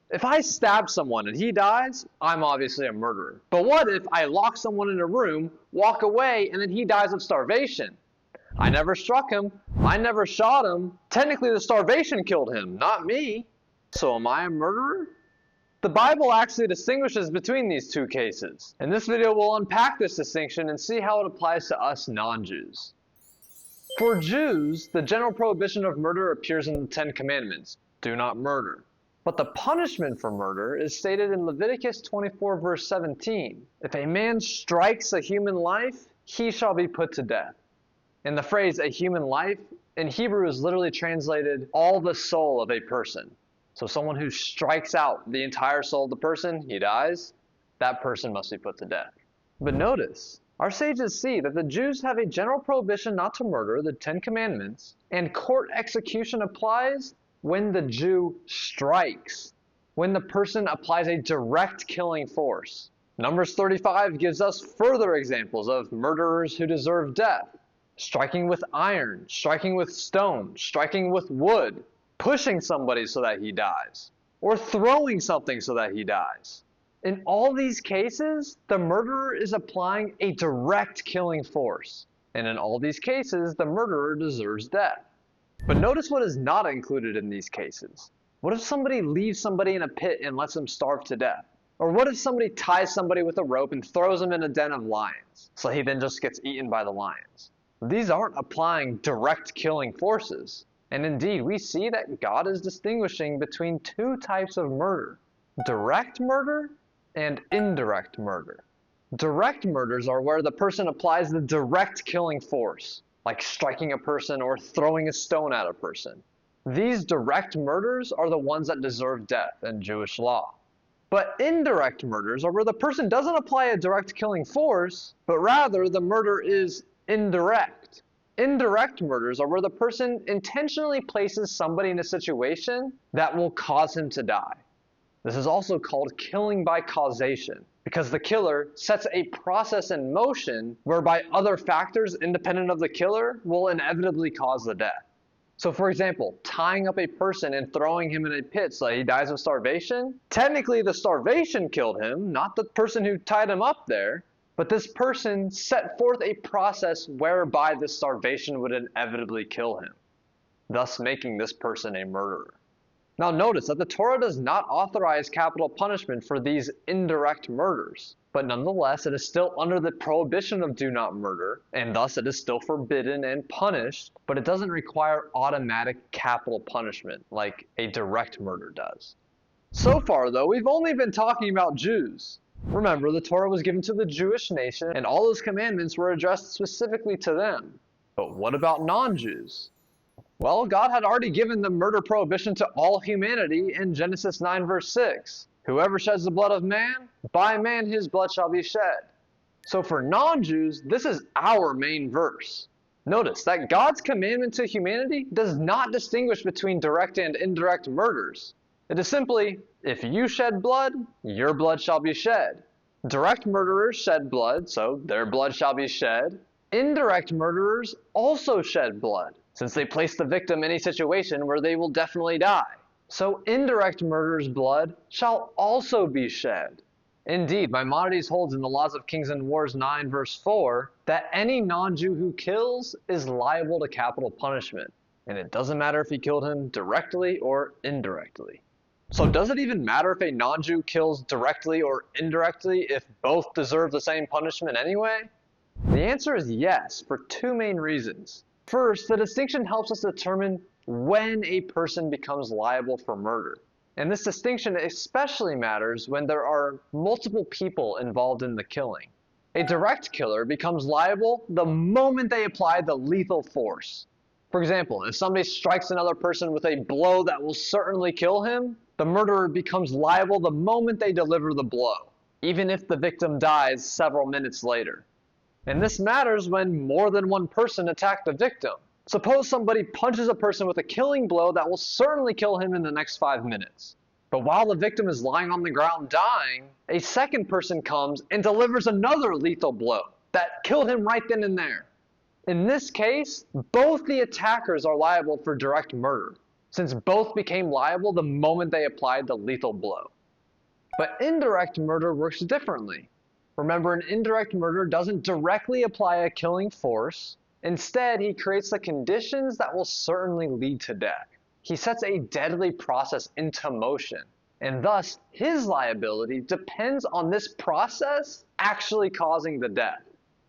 If I stab someone and he dies, I'm obviously a murderer. But what if I lock someone in a room, walk away, and then he dies of starvation? I never struck him. I never shot him. Technically, the starvation killed him, not me. So am I a murderer? The Bible actually distinguishes between these two cases. In this video, we'll unpack this distinction and see how it applies to us non-Jews. For Jews, the general prohibition of murder appears in the Ten Commandments. Do not murder. But the punishment for murder is stated in Leviticus 24 verse 17. If a man strikes a human life, he shall be put to death. And the phrase a human life in Hebrew is literally translated all the soul of a person. So someone who strikes out the entire soul of the person, he dies, that person must be put to death. But notice, our sages see that the Jews have a general prohibition not to murder, the Ten Commandments, and court execution applies when the Jew strikes, when the person applies a direct killing force. Numbers 35 gives us further examples of murderers who deserve death. Striking with iron, striking with stone, striking with wood, pushing somebody so that he dies, or throwing something so that he dies. In all these cases, the murderer is applying a direct killing force. And in all these cases, the murderer deserves death. But notice what is not included in these cases. What if somebody leaves somebody in a pit and lets them starve to death? Or what if somebody ties somebody with a rope and throws him in a den of lions, so he then just gets eaten by the lions? These aren't applying direct killing forces. And indeed, we see that God is distinguishing between two types of murder: direct murder and indirect murder. Direct murders are where the person applies the direct killing force, like striking a person or throwing a stone at a person. These direct murders are the ones that deserve death in Jewish law. But indirect murders are where the person doesn't apply a direct killing force, but rather the murder is indirect. Indirect murders are where the person intentionally places somebody in a situation that will cause him to die. This is also called killing by causation, because the killer sets a process in motion whereby other factors independent of the killer will inevitably cause the death. So for example, tying up a person and throwing him in a pit so that he dies of starvation, technically the starvation killed him, not the person who tied him up there, but this person set forth a process whereby the starvation would inevitably kill him, thus making this person a murderer. Now notice that the Torah does not authorize capital punishment for these indirect murders, but nonetheless it is still under the prohibition of do not murder, and thus it is still forbidden and punished, but it doesn't require automatic capital punishment like a direct murder does. So far though, we've only been talking about Jews. Remember, the Torah was given to the Jewish nation, and all those commandments were addressed specifically to them. But what about non-Jews? Well, God had already given the murder prohibition to all humanity in Genesis 9 verse 6. Whoever sheds the blood of man, by man his blood shall be shed. So for non-Jews, this is our main verse. Notice that God's commandment to humanity does not distinguish between direct and indirect murders. It is simply, if you shed blood, your blood shall be shed. Direct murderers shed blood, so their blood shall be shed. Indirect murderers also shed blood, since they place the victim in a situation where they will definitely die. So indirect murderers' blood shall also be shed. Indeed, Maimonides holds in the Laws of Kings and Wars 9 verse 4 that any non-Jew who kills is liable to capital punishment. And it doesn't matter if he killed him directly or indirectly. So does it even matter if a non-Jew kills directly or indirectly if both deserve the same punishment anyway? The answer is yes, for two main reasons. First, the distinction helps us determine when a person becomes liable for murder. And this distinction especially matters when there are multiple people involved in the killing. A direct killer becomes liable the moment they apply the lethal force. For example, if somebody strikes another person with a blow that will certainly kill him, the murderer becomes liable the moment they deliver the blow, even if the victim dies several minutes later. And this matters when more than one person attack the victim. Suppose somebody punches a person with a killing blow that will certainly kill him in the next 5 minutes. But while the victim is lying on the ground dying, a second person comes and delivers another lethal blow that killed him right then and there. In this case, both the attackers are liable for direct murder, since both became liable the moment they applied the lethal blow. But indirect murder works differently. Remember, an indirect murder doesn't directly apply a killing force. Instead, he creates the conditions that will certainly lead to death. He sets a deadly process into motion, and thus his liability depends on this process actually causing the death.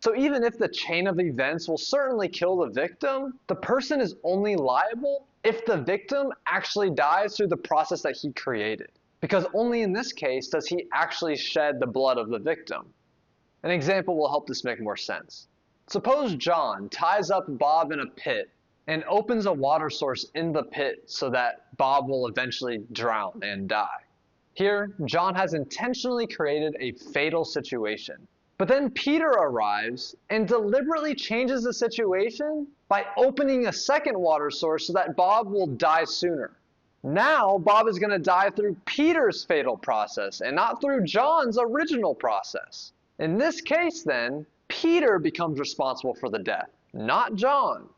So even if the chain of events will certainly kill the victim, the person is only liable if the victim actually dies through the process that he created, because only in this case does he actually shed the blood of the victim. An example will help this make more sense. Suppose John ties up Bob in a pit and opens a water source in the pit so that Bob will eventually drown and die. Here, John has intentionally created a fatal situation. But then Peter arrives and deliberately changes the situation by opening a second water source so that Bob will die sooner. Now, Bob is going to die through Peter's fatal process and not through John's original process. In this case, then, Peter becomes responsible for the death, not John.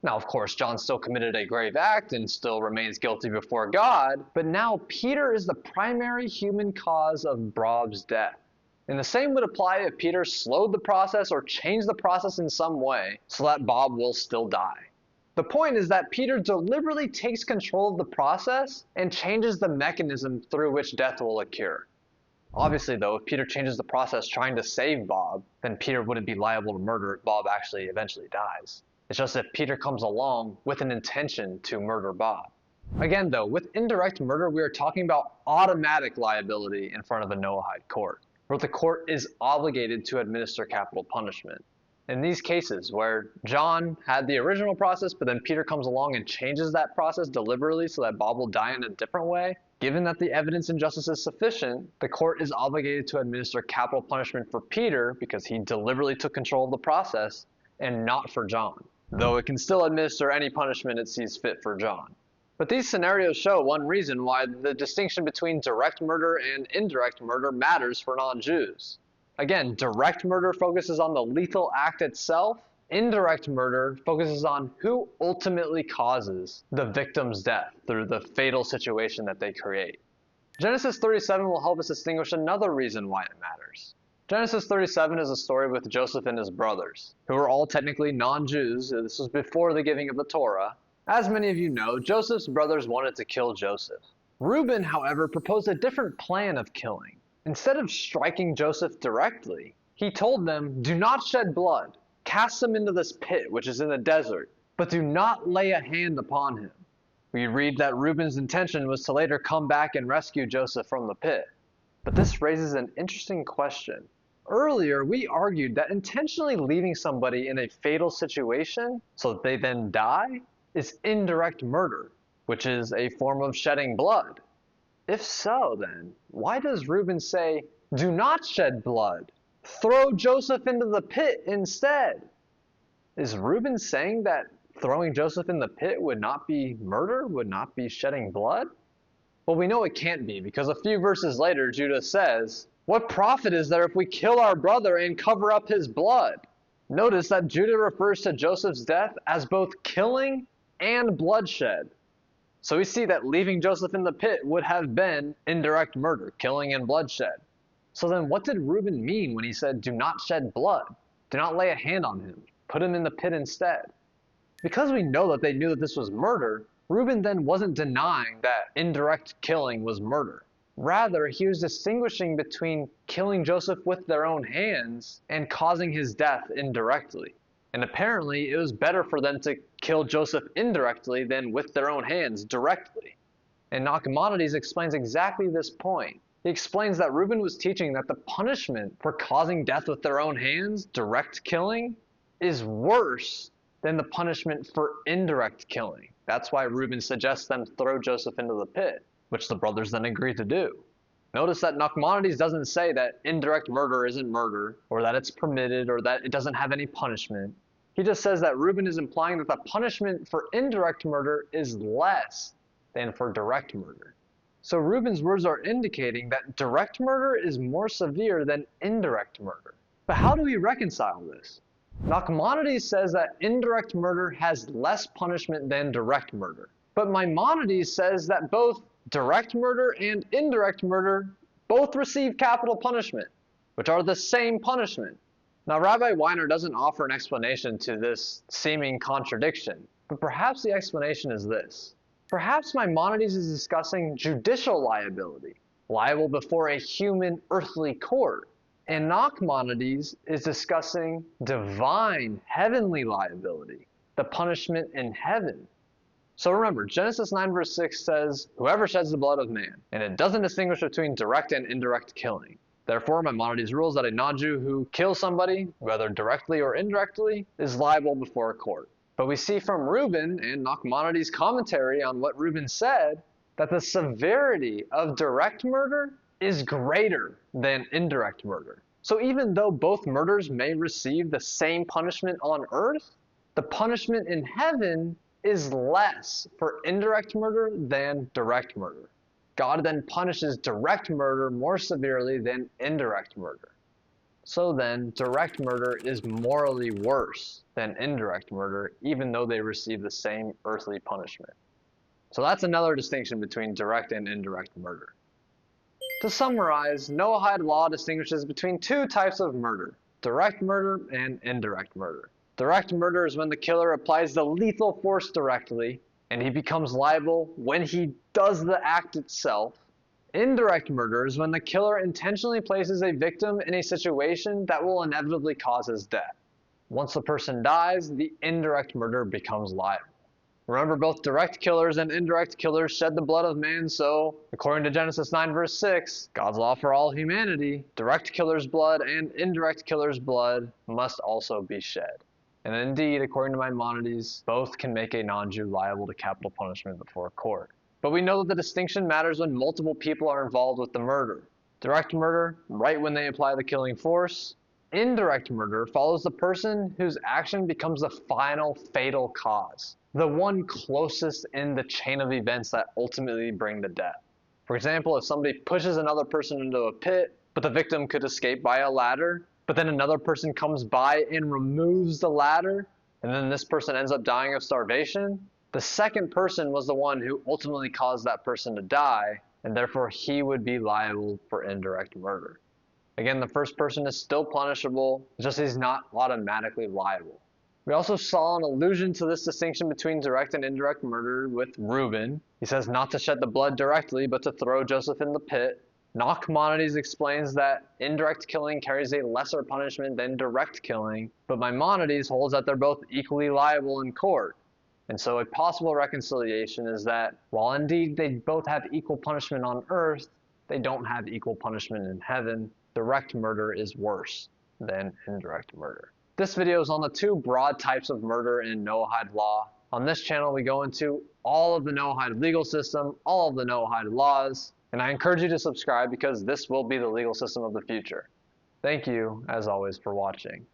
Now, of course, John still committed a grave act and still remains guilty before God, but now Peter is the primary human cause of Bob's death. And the same would apply if Peter slowed the process or changed the process in some way so that Bob will still die. The point is that Peter deliberately takes control of the process and changes the mechanism through which death will occur. Obviously, though, if Peter changes the process trying to save Bob, then Peter wouldn't be liable to murder if Bob actually eventually dies. It's just if Peter comes along with an intention to murder Bob. Again, though, with indirect murder, we are talking about automatic liability in front of a Noahide court, where the court is obligated to administer capital punishment. In these cases, where John had the original process, but then Peter comes along and changes that process deliberately so that Bob will die in a different way, given that the evidence and justice is sufficient, the court is obligated to administer capital punishment for Peter because he deliberately took control of the process, and not for John, though it can still administer any punishment it sees fit for John. But these scenarios show one reason why the distinction between direct murder and indirect murder matters for non-Jews. Again, direct murder focuses on the lethal act itself. Indirect murder focuses on who ultimately causes the victim's death through the fatal situation that they create. Genesis 37 will help us distinguish another reason why it matters. Genesis 37 is a story with Joseph and his brothers, who are all technically non-Jews. This was before the giving of the Torah. As many of you know, Joseph's brothers wanted to kill Joseph. Reuben, however, proposed a different plan of killing. Instead of striking Joseph directly, he told them, "Do not shed blood. Cast him into this pit, which is in the desert, but do not lay a hand upon him." We read that Reuben's intention was to later come back and rescue Joseph from the pit. But this raises an interesting question. Earlier, we argued that intentionally leaving somebody in a fatal situation so that they then die is indirect murder, which is a form of shedding blood. If so, then, why does Reuben say, "Do not shed blood. Throw Joseph into the pit instead"? Is Reuben saying that throwing Joseph in the pit would not be murder, would not be shedding blood? Well, we know it can't be, because a few verses later, Judah says, "What profit is there if we kill our brother and cover up his blood?" Notice that Judah refers to Joseph's death as both killing and bloodshed. So we see that leaving Joseph in the pit would have been indirect murder, killing and bloodshed. So then what did Reuben mean when he said, "Do not shed blood, do not lay a hand on him, put him in the pit instead"? Because we know that they knew that this was murder, Reuben then wasn't denying that indirect killing was murder. Rather, he was distinguishing between killing Joseph with their own hands and causing his death indirectly. And apparently, it was better for them to kill Joseph indirectly than with their own hands directly. And Nachmanides explains exactly this point. He explains that Reuben was teaching that the punishment for causing death with their own hands, direct killing, is worse than the punishment for indirect killing. That's why Reuben suggests them throw Joseph into the pit, which the brothers then agree to do. Notice that Nachmanides doesn't say that indirect murder isn't murder, or that it's permitted, or that it doesn't have any punishment. He just says that Reuben is implying that the punishment for indirect murder is less than for direct murder. So Reuben's words are indicating that direct murder is more severe than indirect murder. But how do we reconcile this? Nachmanides says that indirect murder has less punishment than direct murder. But Maimonides says that both direct murder and indirect murder both receive capital punishment, which are the same punishment. Now, Rabbi Weiner doesn't offer an explanation to this seeming contradiction, but perhaps the explanation is this. Perhaps Maimonides is discussing judicial liability, liable before a human earthly court, and Nachmanides is discussing divine heavenly liability, the punishment in heaven. So remember, Genesis 9 verse 6 says, "Whoever sheds the blood of man," and it doesn't distinguish between direct and indirect killing. Therefore, Maimonides rules that a non-Jew who kills somebody, whether directly or indirectly, is liable before a court. But we see from Reuben and Nachmanides' commentary on what Reuben said that the severity of direct murder is greater than indirect murder. So even though both murders may receive the same punishment on earth, the punishment in heaven is less for indirect murder than direct murder. God then punishes direct murder more severely than indirect murder. So then, direct murder is morally worse than indirect murder, even though they receive the same earthly punishment. So that's another distinction between direct and indirect murder. To summarize, Noahide law distinguishes between two types of murder: direct murder and indirect murder. Direct murder is when the killer applies the lethal force directly, and he becomes liable when he does the act itself. Indirect murder is when the killer intentionally places a victim in a situation that will inevitably cause his death. Once the person dies, the indirect murder becomes liable. Remember, both direct killers and indirect killers shed the blood of man, so, according to Genesis 9 verse 6, God's law for all humanity, direct killer's blood and indirect killer's blood must also be shed. And indeed, according to Maimonides, both can make a non-Jew liable to capital punishment before a court. But we know that the distinction matters when multiple people are involved with the murder. Direct murder, right when they apply the killing force. Indirect murder follows the person whose action becomes the final fatal cause, the one closest in the chain of events that ultimately bring the death. For example, if somebody pushes another person into a pit, but the victim could escape by a ladder, but then another person comes by and removes the ladder, and then this person ends up dying of starvation, the second person was the one who ultimately caused that person to die, and therefore he would be liable for indirect murder. Again, the first person is still punishable, just he's not automatically liable. We also saw an allusion to this distinction between direct and indirect murder with Reuben. He says not to shed the blood directly, but to throw Joseph in the pit. Nachmanides explains that indirect killing carries a lesser punishment than direct killing, but Maimonides holds that they're both equally liable in court. And so a possible reconciliation is that while indeed they both have equal punishment on earth, they don't have equal punishment in heaven. Direct murder is worse than indirect murder. This video is on the two broad types of murder in Noahide law. On this channel, we go into all of the Noahide legal system, all of the Noahide laws, and I encourage you to subscribe because this will be the legal system of the future. Thank you, as always, for watching.